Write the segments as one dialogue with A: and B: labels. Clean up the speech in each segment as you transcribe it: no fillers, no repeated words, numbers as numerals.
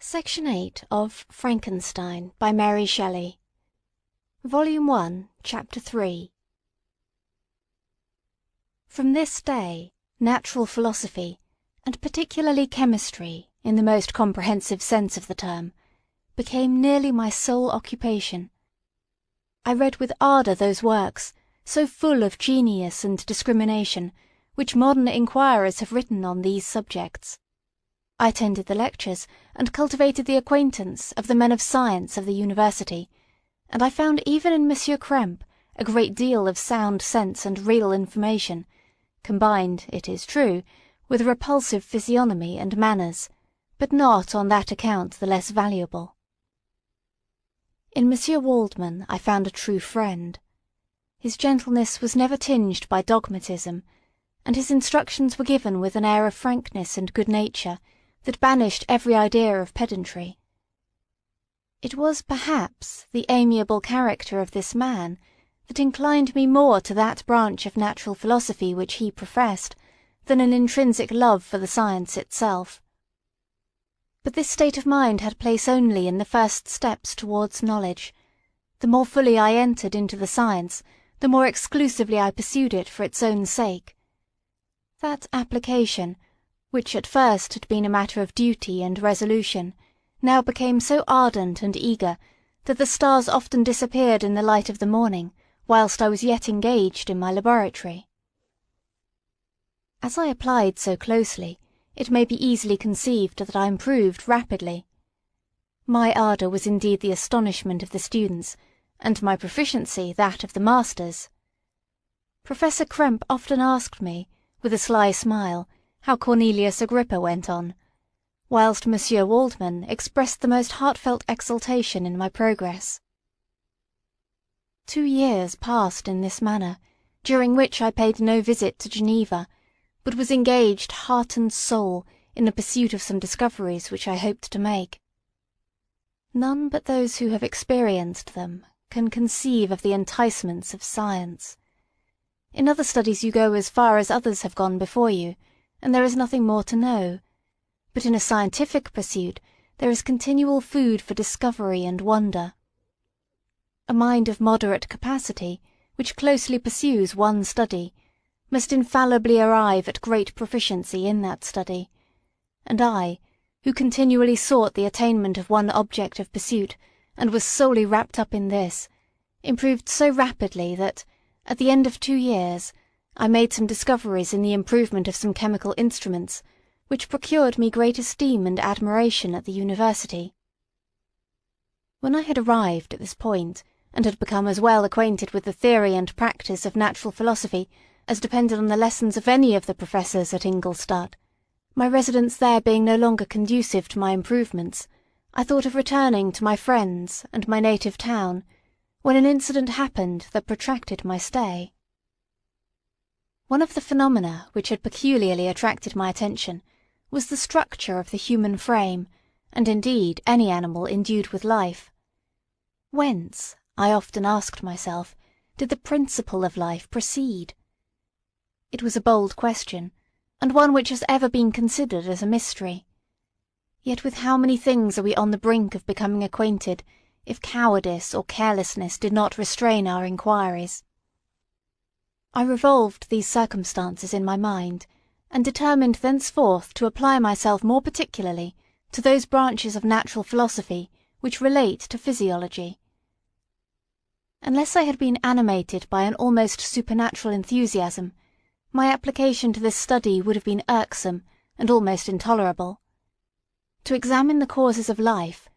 A: Section 8 of Frankenstein by Mary Shelley. Volume 1, Chapter 3. From this day, natural philosophy, and particularly chemistry, in the most comprehensive sense of the term, became nearly my sole occupation. I read with ardour those works, so full of genius and discrimination, which modern inquirers have written on these subjects. I attended the lectures, and cultivated the acquaintance of the men of science of the university, and I found even in Monsieur Krempe a great deal of sound sense and real information, combined, it is true, with a repulsive physiognomy and manners, but not on that account the less valuable. In Monsieur Waldman I found a true friend. His gentleness was never tinged by dogmatism, and his instructions were given with an air of frankness and good nature that banished every idea of pedantry. It was perhaps the amiable character of this man that inclined me more to that branch of natural philosophy which he professed, than an intrinsic love for the science itself. But this state of mind had place only in the first steps towards knowledge. The more fully I entered into the science, the more exclusively I pursued it for its own sake. That application, which at first had been a matter of duty and resolution, now became so ardent and eager that the stars often disappeared in the light of the morning, whilst I was yet engaged in my laboratory. As I applied so closely, it may be easily conceived that I improved rapidly. My ardour was indeed the astonishment of the students, and my proficiency that of the masters. Professor Krempe often asked me, with a sly smile, how Cornelius Agrippa went on, whilst Monsieur Waldman expressed the most heartfelt exultation in my progress. 2 years passed in this manner, during which I paid no visit to Geneva, but was engaged heart and soul in the pursuit of some discoveries which I hoped to make. None but those who have experienced them can conceive of the enticements of science. In other studies you go as far as others have gone before you, and there is nothing more to know. But in a scientific pursuit there is continual food for discovery and wonder. A mind of moderate capacity, which closely pursues one study, must infallibly arrive at great proficiency in that study, and I, who continually sought the attainment of one object of pursuit, and was solely wrapped up in this, improved so rapidly that, at the end of 2 years, I made some discoveries in the improvement of some chemical instruments, which procured me great esteem and admiration at the university. When I had arrived at this point, and had become as well acquainted with the theory and practice of natural philosophy as depended on the lessons of any of the professors at Ingolstadt, my residence there being no longer conducive to my improvements, I thought of returning to my friends and my native town, when an incident happened that protracted my stay. One of the phenomena which had peculiarly attracted my attention was the structure of the human frame, and indeed any animal endued with life. Whence, I often asked myself, did the principle of life proceed? It was a bold question, and one which has ever been considered as a mystery. Yet with how many things are we on the brink of becoming acquainted, if cowardice or carelessness did not restrain our inquiries. I revolved these circumstances in my mind, and determined thenceforth to apply myself more particularly to those branches of natural philosophy which relate to physiology. Unless I had been animated by an almost supernatural enthusiasm, my application to this study would have been irksome and almost intolerable. To examine the causes of life,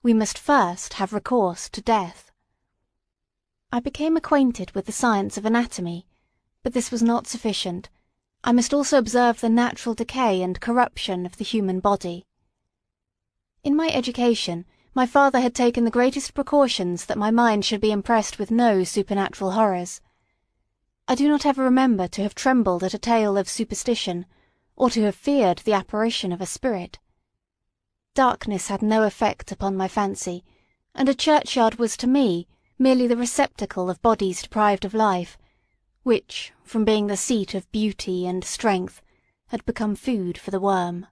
A: we must first have recourse to death. I became acquainted with the science of anatomy, but this was not sufficient. I must also observe the natural decay and corruption of the human body. In my education, my father had taken the greatest precautions that my mind should be impressed with no supernatural horrors. I do not ever remember to have trembled at a tale of superstition, or to have feared the apparition of a spirit. Darkness had no effect upon my fancy, and a churchyard was to me merely the receptacle of bodies deprived of life, which, from being the seat of beauty and strength, had become food for the worm.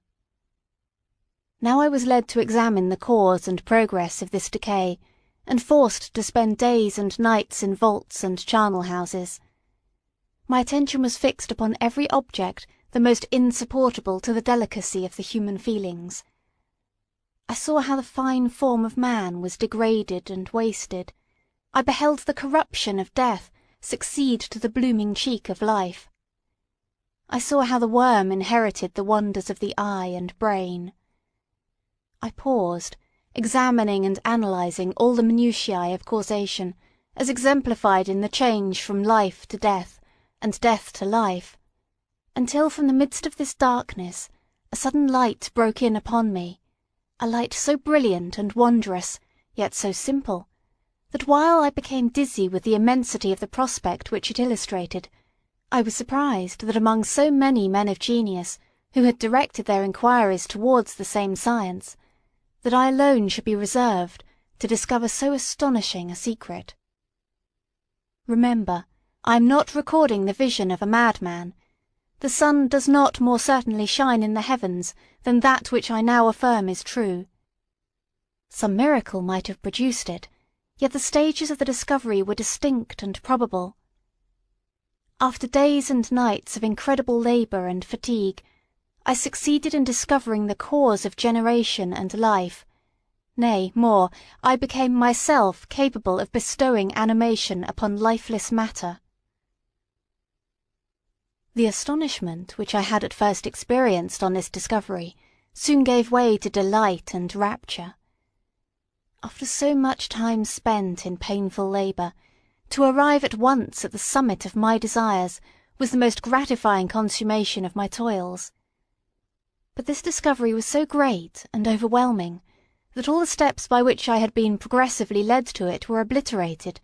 A: Now I was led to examine the cause and progress of this decay, and forced to spend days and nights in vaults and charnel houses. My attention was fixed upon every object the most insupportable to the delicacy of the human feelings. I saw how the fine form of man was degraded and wasted. I beheld the corruption of death succeed to the blooming cheek of life. I saw how the worm inherited the wonders of the eye and brain. I paused, examining and analysing all the minutiae of causation, as exemplified in the change from life to death, and death to life, until from the midst of this darkness a sudden light broke in upon me, a light so brilliant and wondrous, yet so simple, that while I became dizzy with the immensity of the prospect which it illustrated, I was surprised that among so many men of genius who had directed their inquiries towards the same science, that I alone should be reserved to discover so astonishing a secret. Remember, I am not recording the vision of a madman. The sun does not more certainly shine in the heavens than that which I now affirm is true. Some miracle might have produced it, yet the stages of the discovery were distinct and probable. After days and nights of incredible labour and fatigue, I succeeded in discovering the cause of generation and life. Nay, more, I became myself capable of bestowing animation upon lifeless matter. The astonishment which I had at first experienced on this discovery soon gave way to delight and rapture. After so much time spent in painful labour, to arrive at once at the summit of my desires was the most gratifying consummation of my toils. But this discovery was so great and overwhelming that all the steps by which I had been progressively led to it were obliterated,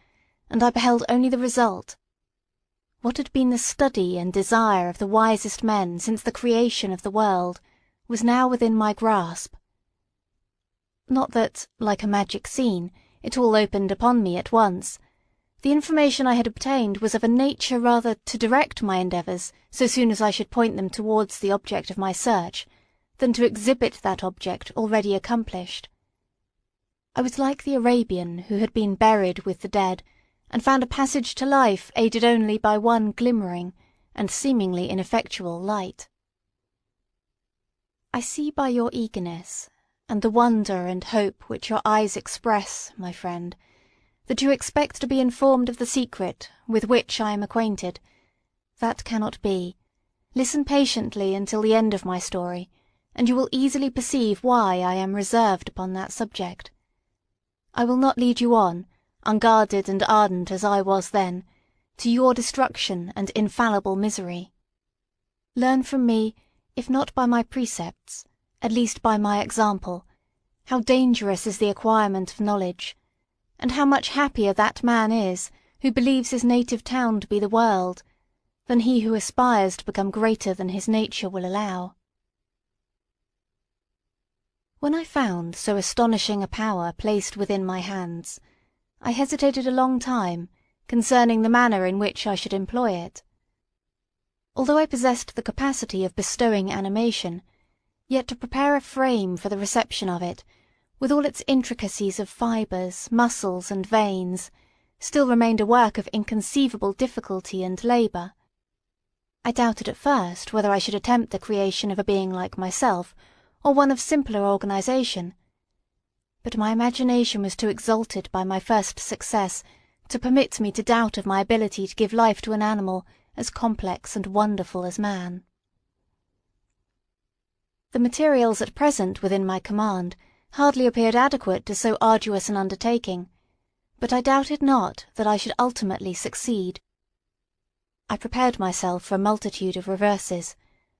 A: and I beheld only the result. What had been the study and desire of the wisest men since the creation of the world was now within my grasp. Not that, like a magic scene, it all opened upon me at once. The information I had obtained was of a nature rather to direct my endeavours so soon as I should point them towards the object of my search, than to exhibit that object already accomplished. I was like the Arabian who had been buried with the dead, and found a passage to life aided only by one glimmering, and seemingly ineffectual, light. I see by your eagerness, and the wonder and hope which your eyes express, my friend, that you expect to be informed of the secret with which I am acquainted. That cannot be. Listen patiently until the end of my story, and you will easily perceive why I am reserved upon that subject. I will not lead you on, unguarded and ardent as I was then, to your destruction and infallible misery. Learn from me, if not by my precepts, at least by my example, how dangerous is the acquirement of knowledge, and how much happier that man is who believes his native town to be the world, than he who aspires to become greater than his nature will allow. When I found so astonishing a power placed within my hands, I hesitated a long time concerning the manner in which I should employ it. Although I possessed the capacity of bestowing animation, yet to prepare a frame for the reception of it, with all its intricacies of fibres, muscles, and veins, still remained a work of inconceivable difficulty and labour. I doubted at first whether I should attempt the creation of a being like myself, or one of simpler organisation. But my imagination was too exalted by my first success to permit me to doubt of my ability to give life to an animal as complex and wonderful as man. The materials at present within my command hardly appeared adequate to so arduous an undertaking, but I doubted not that I should ultimately succeed. I prepared myself for a multitude of reverses.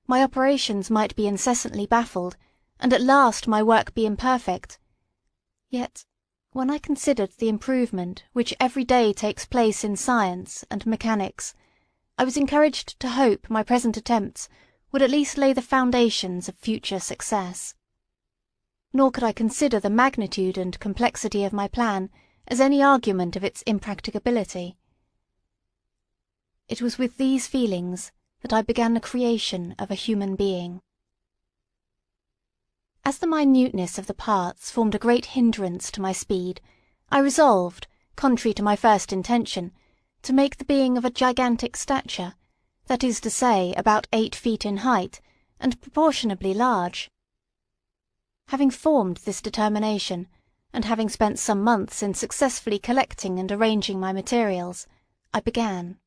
A: My operations might be incessantly baffled, and at last my work be imperfect. Yet, when I considered the improvement which every day takes place in science and mechanics, I was encouraged to hope my present attempts would at least lay the foundations of future success. Nor could I consider the magnitude and complexity of my plan as any argument of its impracticability. It was with these feelings that I began the creation of a human being. As the minuteness of the parts formed a great hindrance to my speed, I resolved, contrary to my first intention, to make the being of a gigantic stature, that is to say, about 8 feet in height, and proportionably large. Having formed this determination, and having spent some months in successfully collecting and arranging my materials, I began.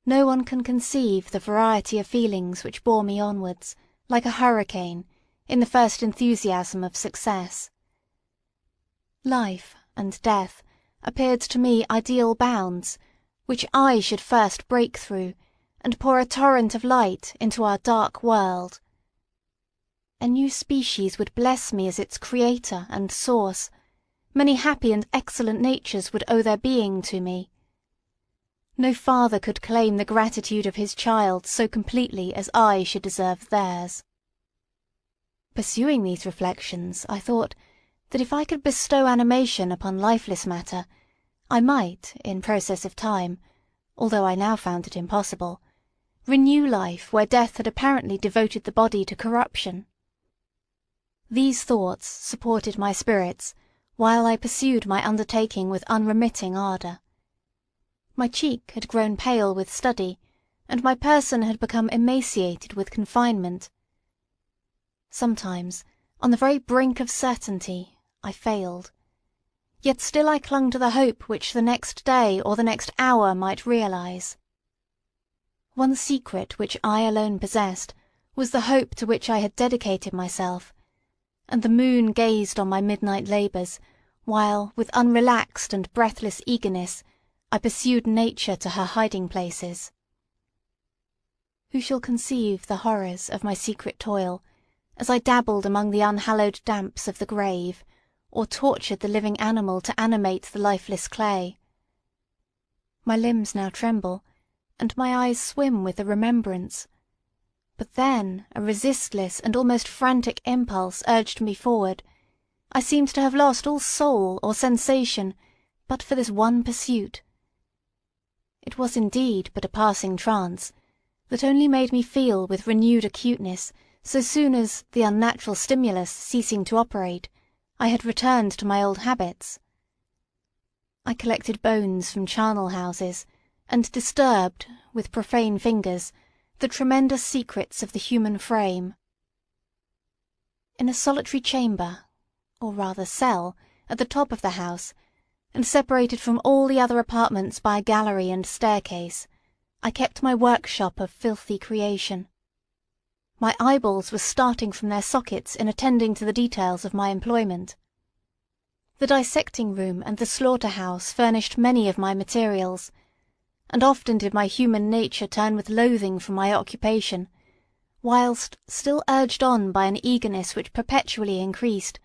A: No one can conceive the variety of feelings which bore me onwards, like a hurricane, in the first enthusiasm of success. Life and death appeared to me ideal bounds, which I should first break through, and pour a torrent of light into our dark world. A new species would bless me as its creator and source. Many happy and excellent natures would owe their being to me. No father could claim the gratitude of his child so completely as I should deserve theirs. Pursuing these reflections, I thought that if I could bestow animation upon lifeless matter, I might, in process of time, although I now found it impossible, renew life where death had apparently devoted the body to corruption. These thoughts supported my spirits while I pursued my undertaking with unremitting ardour. My cheek had grown pale with study, and my person had become emaciated with confinement. Sometimes, on the very brink of certainty, I failed. Yet still I clung to the hope which the next day or the next hour might realise. One secret which I alone possessed was the hope to which I had dedicated myself, and the moon gazed on my midnight labours, while, with unrelaxed and breathless eagerness, I pursued nature to her hiding places. Who shall conceive the horrors of my secret toil, as I dabbled among the unhallowed damps of the grave, or tortured the living animal to animate the lifeless clay? My limbs now tremble, and my eyes swim with the remembrance. But then a resistless and almost frantic impulse urged me forward. I seemed to have lost all soul or sensation, but for this one pursuit. It was indeed but a passing trance, that only made me feel with renewed acuteness so soon as, the unnatural stimulus ceasing to operate, I had returned to my old habits. I collected bones from charnel houses, and disturbed, with profane fingers, the tremendous secrets of the human frame. In a solitary chamber, or rather cell, at the top of the house, and separated from all the other apartments by a gallery and staircase, I kept my workshop of filthy creation. My eyeballs were starting from their sockets in attending to the details of my employment. The dissecting room and the slaughter-house furnished many of my materials, and often did my human nature turn with loathing from my occupation, whilst, still urged on by an eagerness which perpetually increased,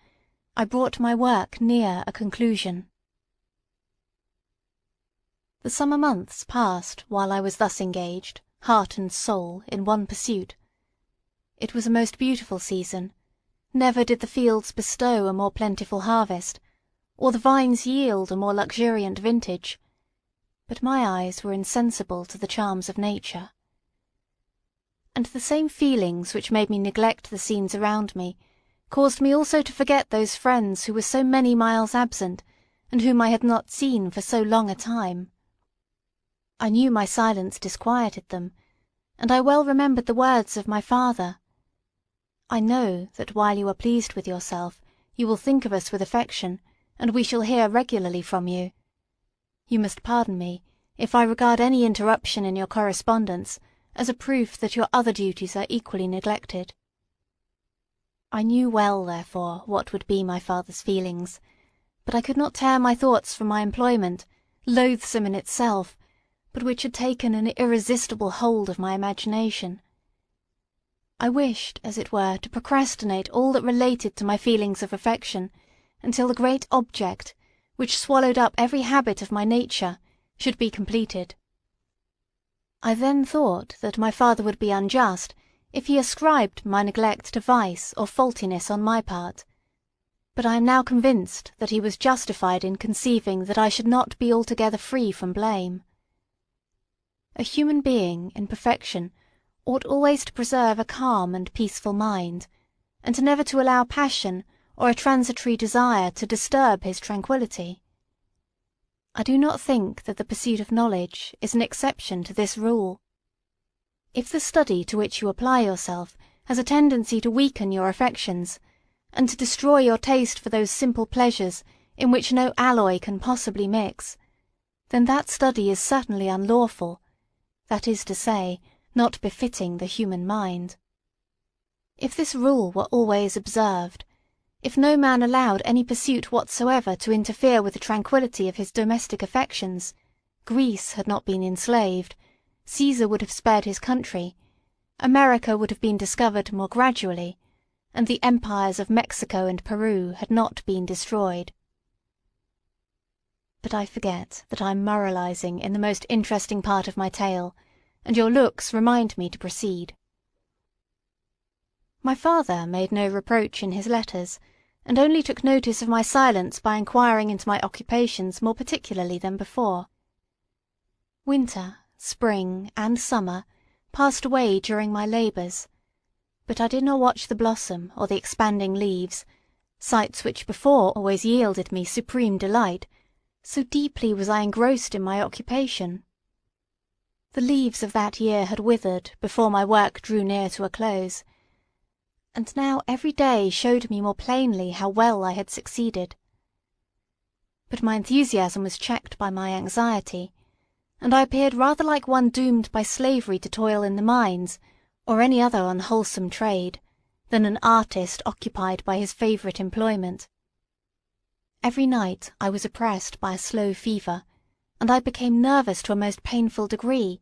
A: I brought my work near a conclusion. The summer months passed while I was thus engaged, heart and soul, in one pursuit. It was a most beautiful season. Never did the fields bestow a more plentiful harvest, or the vines yield a more luxuriant vintage, but my eyes were insensible to the charms of nature. And the same feelings which made me neglect the scenes around me caused me also to forget those friends who were so many miles absent, and whom I had not seen for so long a time. I knew my silence disquieted them, and I well remembered the words of my father. I know that while you are pleased with yourself, you will think of us with affection, and we shall hear regularly from you. You must pardon me if I regard any interruption in your correspondence as a proof that your other duties are equally neglected. I knew well, therefore, what would be my father's feelings, but I could not tear my thoughts from my employment, loathsome in itself, but which had taken an irresistible hold of my imagination. I wished, as it were, to procrastinate all that related to my feelings of affection, until the great object, which swallowed up every habit of my nature, should be completed. I then thought that my father would be unjust if he ascribed my neglect to vice or faultiness on my part, but I am now convinced that he was justified in conceiving that I should not be altogether free from blame. A human being in perfection ought always to preserve a calm and peaceful mind, and never to allow passion or a transitory desire to disturb his tranquillity. I do not think that the pursuit of knowledge is an exception to this rule. If the study to which you apply yourself has a tendency to weaken your affections, and to destroy your taste for those simple pleasures in which no alloy can possibly mix, then that study is certainly unlawful, that is to say, not befitting the human mind. If this rule were always observed, if no man allowed any pursuit whatsoever to interfere with the tranquillity of his domestic affections, Greece had not been enslaved, Caesar would have spared his country, America would have been discovered more gradually, and the empires of Mexico and Peru had not been destroyed. But I forget that I am moralizing in the most interesting part of my tale, and your looks remind me to proceed. My father made no reproach in his letters, and only took notice of my silence by inquiring into my occupations more particularly than before. Winter, spring, and summer passed away during my labours, but I did not watch the blossom or the expanding leaves, sights which before always yielded me supreme delight, so deeply was I engrossed in my occupation. The leaves of that year had withered before my work drew near to a close, and now every day showed me more plainly how well I had succeeded. But my enthusiasm was checked by my anxiety, and I appeared rather like one doomed by slavery to toil in the mines, or any other unwholesome trade, than an artist occupied by his favourite employment. Every night I was oppressed by a slow fever, and I became nervous to a most painful degree,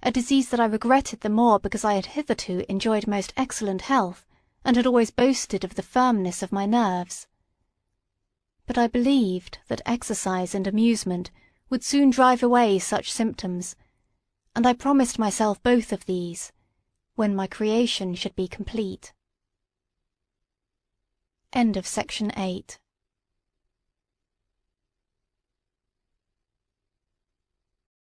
A: a disease that I regretted the more because I had hitherto enjoyed most excellent health, and had always boasted of the firmness of my nerves. But I believed that exercise and amusement would soon drive away such symptoms, and I promised myself both of these, when my creation should be complete. End of Section 8.